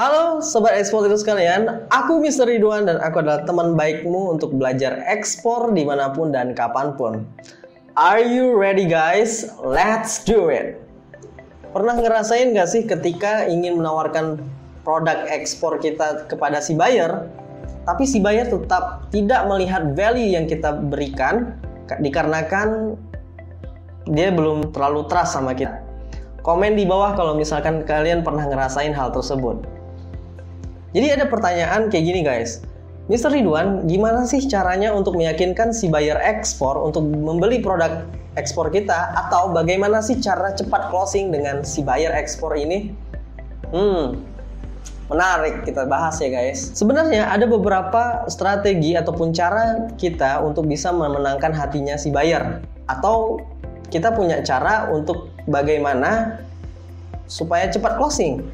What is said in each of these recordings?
Halo Sobat Eksportir sekalian, aku Mr. Ridwan dan aku adalah teman baikmu untuk belajar ekspor dimanapun dan kapanpun. Are you ready guys? Let's do it! Pernah ngerasain gak sih ketika ingin menawarkan produk ekspor kita kepada si buyer, tapi si buyer tetap tidak melihat value yang kita berikan dikarenakan dia belum terlalu trust sama kita? Komen di bawah kalau misalkan kalian pernah ngerasain hal tersebut. Jadi ada pertanyaan kayak gini guys, Mr. Ridwan, gimana sih caranya untuk meyakinkan si buyer ekspor untuk membeli produk ekspor kita? Atau bagaimana sih cara cepat closing dengan si buyer ekspor ini? Menarik, kita bahas ya guys. Sebenarnya ada beberapa strategi ataupun cara kita untuk bisa memenangkan hatinya si buyer. Atau kita punya cara untuk bagaimana supaya cepat closing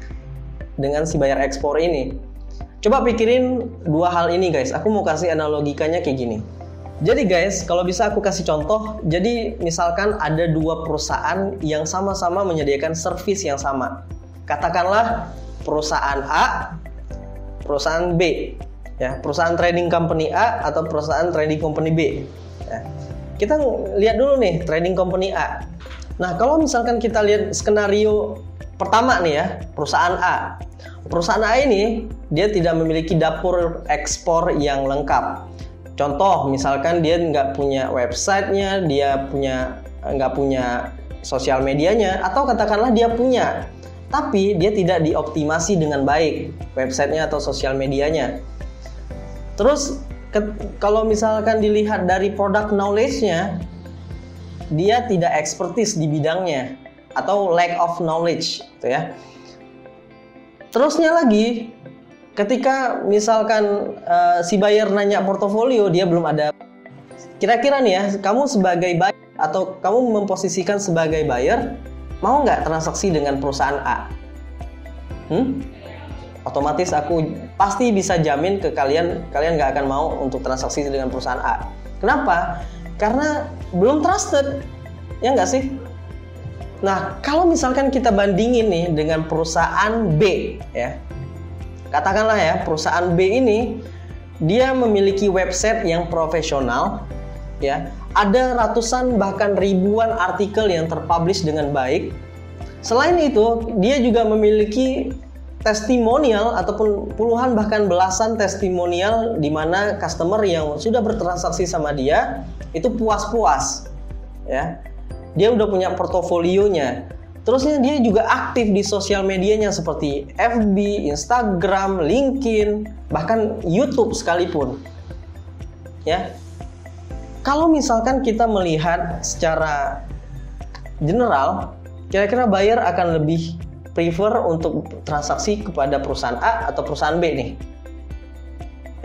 dengan si buyer ekspor ini. Coba pikirin dua hal ini guys. Aku mau kasih analogikanya kayak gini. Jadi guys, kalau bisa aku kasih contoh. Jadi misalkan ada dua perusahaan yang sama-sama menyediakan servis yang sama. Katakanlah perusahaan A, perusahaan B. Ya, perusahaan trading company A atau perusahaan trading company B. Ya. Kita lihat dulu nih trading company A. Nah, kalau misalkan kita lihat skenario pertama nih ya, perusahaan A. Perusahaan A ini dia tidak memiliki dapur ekspor yang lengkap. Contoh, misalkan dia nggak punya websitenya, dia nggak punya sosial medianya, atau katakanlah dia punya, tapi dia tidak dioptimasi dengan baik websitenya atau sosial medianya. Terus kalau misalkan dilihat dari product knowledge-nya, dia tidak expertise di bidangnya atau lack of knowledge, gitu ya. Terusnya lagi, ketika misalkan si buyer nanya portofolio, dia belum ada. Kira-kira nih ya, kamu sebagai buyer atau kamu memposisikan sebagai buyer, mau nggak transaksi dengan perusahaan A? Otomatis aku pasti bisa jamin ke kalian nggak akan mau untuk transaksi dengan perusahaan A. Kenapa? Karena belum trusted, ya nggak sih? Nah, kalau misalkan kita bandingin nih dengan perusahaan B, ya, katakanlah ya, perusahaan B ini dia memiliki website yang profesional, ya, ada ratusan bahkan ribuan artikel yang terpublish dengan baik. Selain itu, dia juga memiliki testimonial ataupun puluhan bahkan belasan testimonial di mana customer yang sudah bertransaksi sama dia itu puas-puas, ya. Dia udah punya portofolionya. Terusnya dia juga aktif di sosial medianya seperti FB, Instagram, LinkedIn, bahkan YouTube sekalipun. Ya. Kalau misalkan kita melihat secara general, kira-kira buyer akan lebih prefer untuk transaksi kepada perusahaan A atau perusahaan B nih?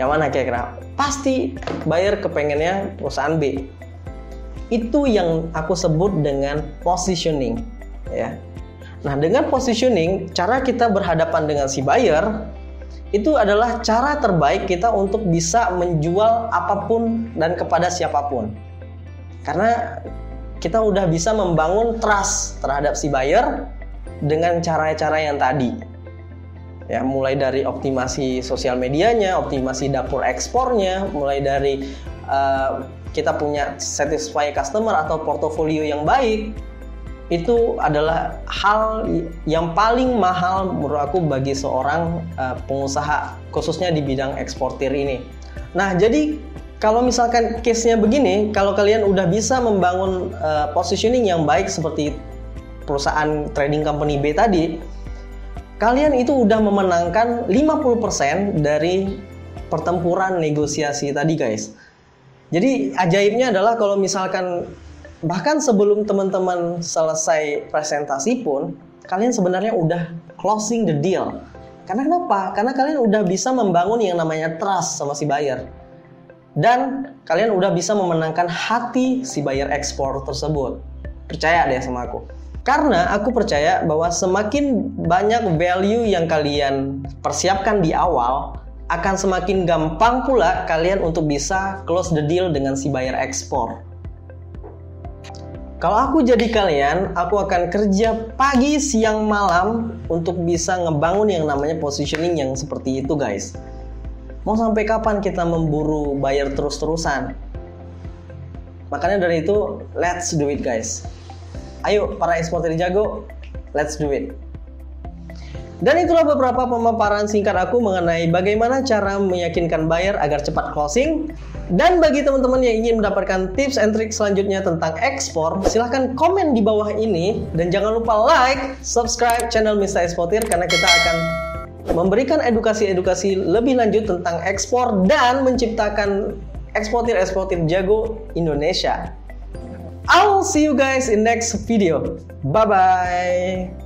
Yang mana kira-kira? Pasti buyer kepengennya perusahaan B. Itu yang aku sebut dengan positioning, ya. Nah, dengan positioning, cara kita berhadapan dengan si buyer itu adalah cara terbaik kita untuk bisa menjual apapun dan kepada siapapun. Karena kita udah bisa membangun trust terhadap si buyer dengan cara-cara yang tadi. Ya, mulai dari optimasi sosial medianya, optimasi dapur ekspornya, mulai dari kita punya satisfy customer atau portofolio yang baik. Itu adalah hal yang paling mahal menurut aku bagi seorang pengusaha, khususnya di bidang eksportir ini. Nah, jadi kalau misalkan case-nya begini, kalau kalian udah bisa membangun positioning yang baik seperti perusahaan trading company B tadi, kalian itu udah memenangkan 50% dari pertempuran negosiasi tadi guys. Jadi ajaibnya adalah kalau misalkan bahkan sebelum teman-teman selesai presentasi pun, kalian sebenarnya udah closing the deal. Karena kenapa? Karena kalian udah bisa membangun yang namanya trust sama si buyer. Dan kalian udah bisa memenangkan hati si buyer ekspor tersebut. Percaya deh sama aku. Karena aku percaya bahwa semakin banyak value yang kalian persiapkan di awal, akan semakin gampang pula kalian untuk bisa close the deal dengan si buyer ekspor. Kalau aku jadi kalian, aku akan kerja pagi, siang, malam untuk bisa ngebangun yang namanya positioning yang seperti itu, guys. Mau sampai kapan kita memburu buyer terus-terusan? Makanya dari itu, let's do it, guys. Ayo, para eksportir jago, let's do it. Dan itulah beberapa pemaparan singkat aku mengenai bagaimana cara meyakinkan buyer agar cepat closing. Dan bagi teman-teman yang ingin mendapatkan tips and trik selanjutnya tentang ekspor, silahkan komen di bawah ini. Dan jangan lupa like, subscribe channel Mr. Eksportir, karena kita akan memberikan edukasi-edukasi lebih lanjut tentang ekspor dan menciptakan eksportir-eksportir jago Indonesia. I will see you guys in next video. Bye-bye.